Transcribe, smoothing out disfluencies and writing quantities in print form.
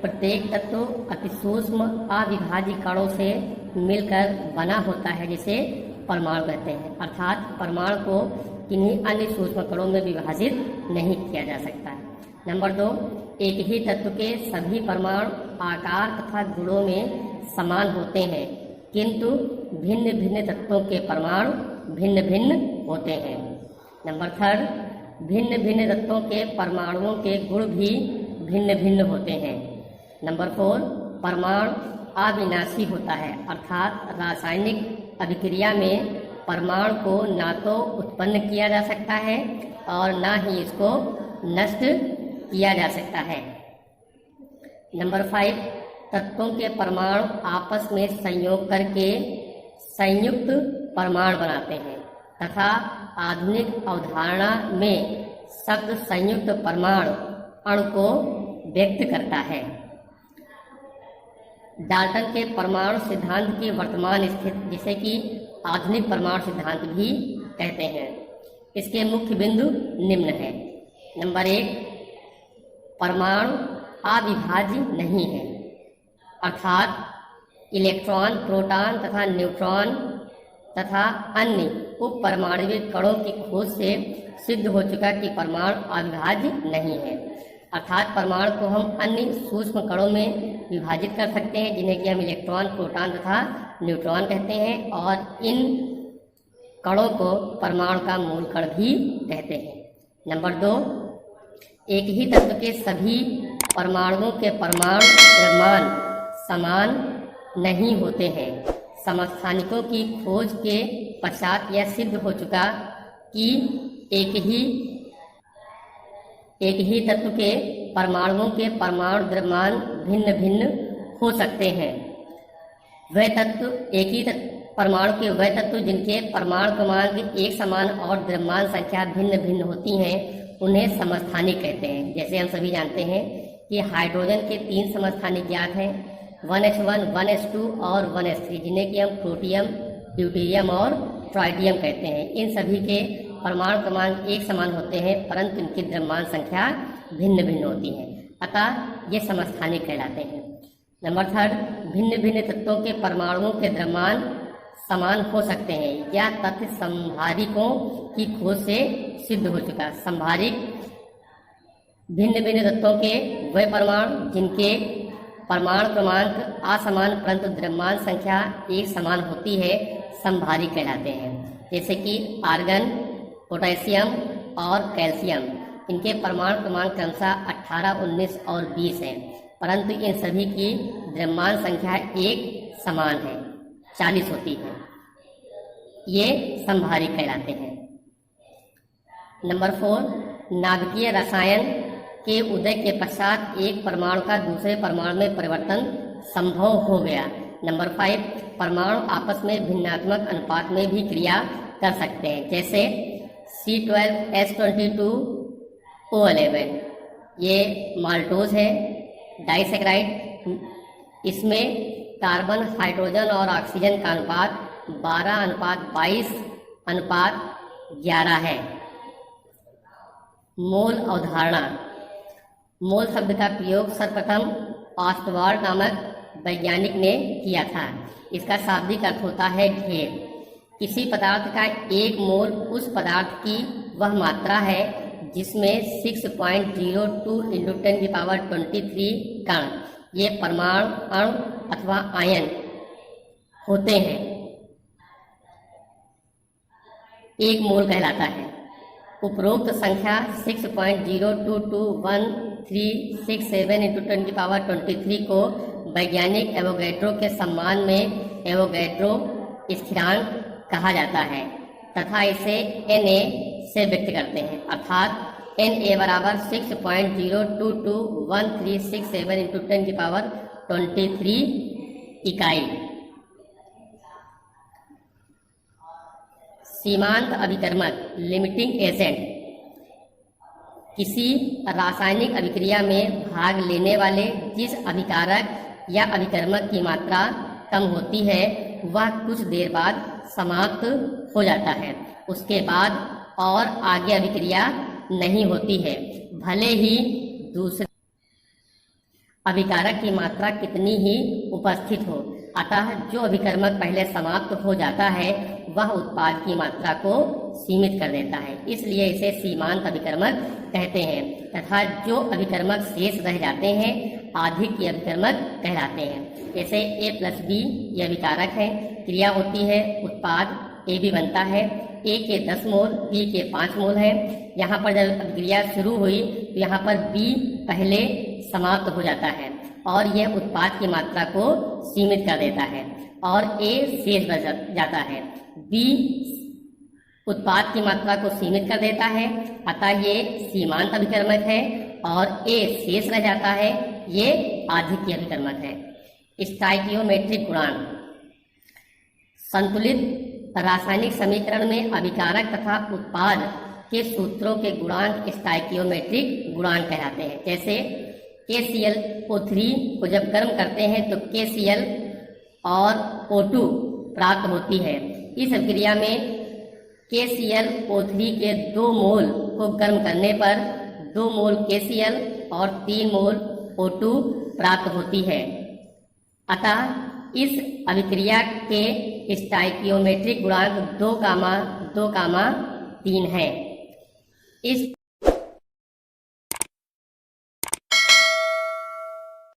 प्रत्येक तत्व अति सूक्ष्म अविभाज्य कणों से मिलकर बना होता है, जिसे परमाणु कहते हैं। अर्थात परमाणु को किन्हीं अन्य सूक्ष्म कणों में विभाजित नहीं किया जा सकता है। नंबर 2, एक ही तत्व के सभी परमाणु आकार तथा गुणों में समान होते हैं, किंतु भिन्न भिन्न तत्वों के परमाणु भिन्न भिन्न होते हैं। नंबर 3, भिन्न भिन्न तत्वों के परमाणुओं के गुण भी भिन्न भिन्न होते हैं। नंबर 4, परमाणु अविनाशी होता है, अर्थात रासायनिक अभिक्रिया में परमाणु को ना तो उत्पन्न किया जा सकता है और ना ही इसको नष्ट किया जा सकता है। नंबर 5, तत्वों के परमाणु आपस में संयोग करके संयुक्त परमाणु बनाते हैं तथा आधुनिक अवधारणा में शब्द संयुक्त परमाणु अणु को व्यक्त करता है। डाल्टन के परमाणु सिद्धांत की वर्तमान स्थिति, जिसे कि आधुनिक परमाणु सिद्धांत भी कहते हैं, इसके मुख्य बिंदु निम्न है। नंबर 1, परमाणु अविभाज्य नहीं है, अर्थात इलेक्ट्रॉन, प्रोटॉन तथा न्यूट्रॉन तथा अन्य उप परमाणविक कणों की खोज से सिद्ध हो चुका कि परमाणु अविभाज्य नहीं है। अर्थात परमाणु को हम अन्य सूक्ष्म कणों में विभाजित कर सकते हैं, जिन्हें कि हम इलेक्ट्रॉन, प्रोटॉन तथा न्यूट्रॉन कहते हैं, और इन कणों को परमाणु का मूल कण भी कहते हैं। नंबर 2, एक ही तत्व के सभी परमाणुओं के परमाणु द्रव्यमान समान नहीं होते हैं। समस्थानिकों की खोज के पश्चात यह सिद्ध हो चुका कि एक ही तत्व के परमाणुओं के परमाणु द्रव्यमान भिन्न भिन्न हो सकते हैं। वह तत्व एक ही परमाणु के वह तत्व जिनके परमाणु क्रमांक एक समान और द्रव्यमान संख्या भिन्न भिन्न होती हैं, उन्हें समस्थानिक कहते हैं। जैसे हम सभी जानते हैं कि हाइड्रोजन के 3 समस्थानिक ज्ञात हैं, 1s1, 1s2 और 1s3, जिन्हें कि हम प्रोटियम, ड्यूटेरियम और ट्राइटियम कहते हैं। इन सभी के परमाणु क्रमांक एक समान होते हैं, परंतु इनकी द्रव्यमान संख्या भिन्न भिन्न होती है, अतः ये समस्थानिक कहलाते हैं। नंबर 3, भिन्न भिन्न तत्वों के परमाणुओं के द्रव्यमान समान हो सकते हैं। यह तथ्य संभारिकों की खोज से सिद्ध हो चुका। संभारिक भिन्न भिन्न तत्वों के वह परमाणु जिनके परमाणु क्रमांक असमान परंतु द्रव्यमान संख्या एक समान होती है, संभारिक कहलाते हैं। जैसे कि आर्गन, पोटेशियम और कैल्शियम, इनके परमाणु क्रमांक क्रमशः 18, 19 और 20 हैं, परंतु इन सभी की द्रव्यमान संख्या एक समान है, 40 होती है। ये संभारिक कहलाते हैं। नंबर 4, नाभिकीय रसायन के उदय के पश्चात एक परमाणु का दूसरे परमाणु में परिवर्तन संभव हो गया। नंबर 5, परमाणु आपस में भिन्नात्मक अनुपात में भी क्रिया कर सकते हैं, जैसे C12H22O11, ये माल्टोज है, डाइसैकराइड। इसमें कार्बन, हाइड्रोजन और ऑक्सीजन का अनुपात 12:22:11 है। मोल अवधारणा। मोल शब्द का प्रयोग सर्वप्रथम ऑस्टवाल्ड नामक वैज्ञानिक ने किया था। इसका शाब्दिक अर्थ होता है ढेर। किसी पदार्थ का एक मोल उस पदार्थ की वह मात्रा है जिसमें 6.02 × 10⁻23 कण, ये परमाणु, अणु अथवा आयन होते हैं, एक मोल कहलाता है। उपरोक्त संख्या 6.02213667 × 10⁻23 को वैज्ञानिक एवोगैड्रो के सम्मान में एवोगैड्रो स्थिरांक कहा जाता है तथा इसे Na से व्यक्त करते हैं, अर्थात Na बराबर 6.02213667 × 10⁻23 इकाई। सीमांत अभिकर्मक, लिमिटिंग एजेंट, किसी रासायनिक अभिक्रिया में भाग लेने वाले जिस अभिकारक या अभिकर्मक की मात्रा कम होती है, वह कुछ देर बाद समाप्त हो जाता है। उसके बाद और आगे अभिक्रिया नहीं होती है, भले ही अभिकारक की मात्रा कितनी ही उपस्थित हो। अतः जो अभिकर्मक पहले समाप्त हो जाता है वह उत्पाद की मात्रा को सीमित कर देता है, इसलिए इसे सीमांत अभिकर्मक कहते हैं। तथा जो अभिकर्मक शेष रह जाते हैं अधिक के अभिकर्मक कहलाते हैं। जैसे A+B ये अभिकारक है, क्रिया होती है, उत्पाद AB बनता है। A के 10 मोल, B के 5 मोल है। यहाँ पर जब अभिक्रिया शुरू हुई तो यहाँ पर B पहले समाप्त हो जाता है और यह उत्पाद की मात्रा को सीमित कर देता है और A शेष बच जाता है। B उत्पाद की मात्रा को सीमित कर देता है, अतः ये सीमांत अभिकर्मक है और A शेष रह जाता है, ये आधिक्य अभिकर्मक है। स्टाइकियोमेट्रिक गुणांक। संतुलित रासायनिक समीकरण में अभिकारक तथा उत्पाद के सूत्रों के गुणांक स्टाइकियोमेट्रिक गुणांक कहलाते हैं। जैसे KClO3 को जब गर्म करते हैं तो KCl और O2 प्राप्त होती है। इस अभिक्रिया में KClO3 के 2 मोल को गर्म करने पर 2 मोल KCl और 3 मोल O2 प्राप्त होती है। अतः इस अभिक्रिया के स्टाइकियोमेट्रिक गुणांक 2, 2, 3 है। इस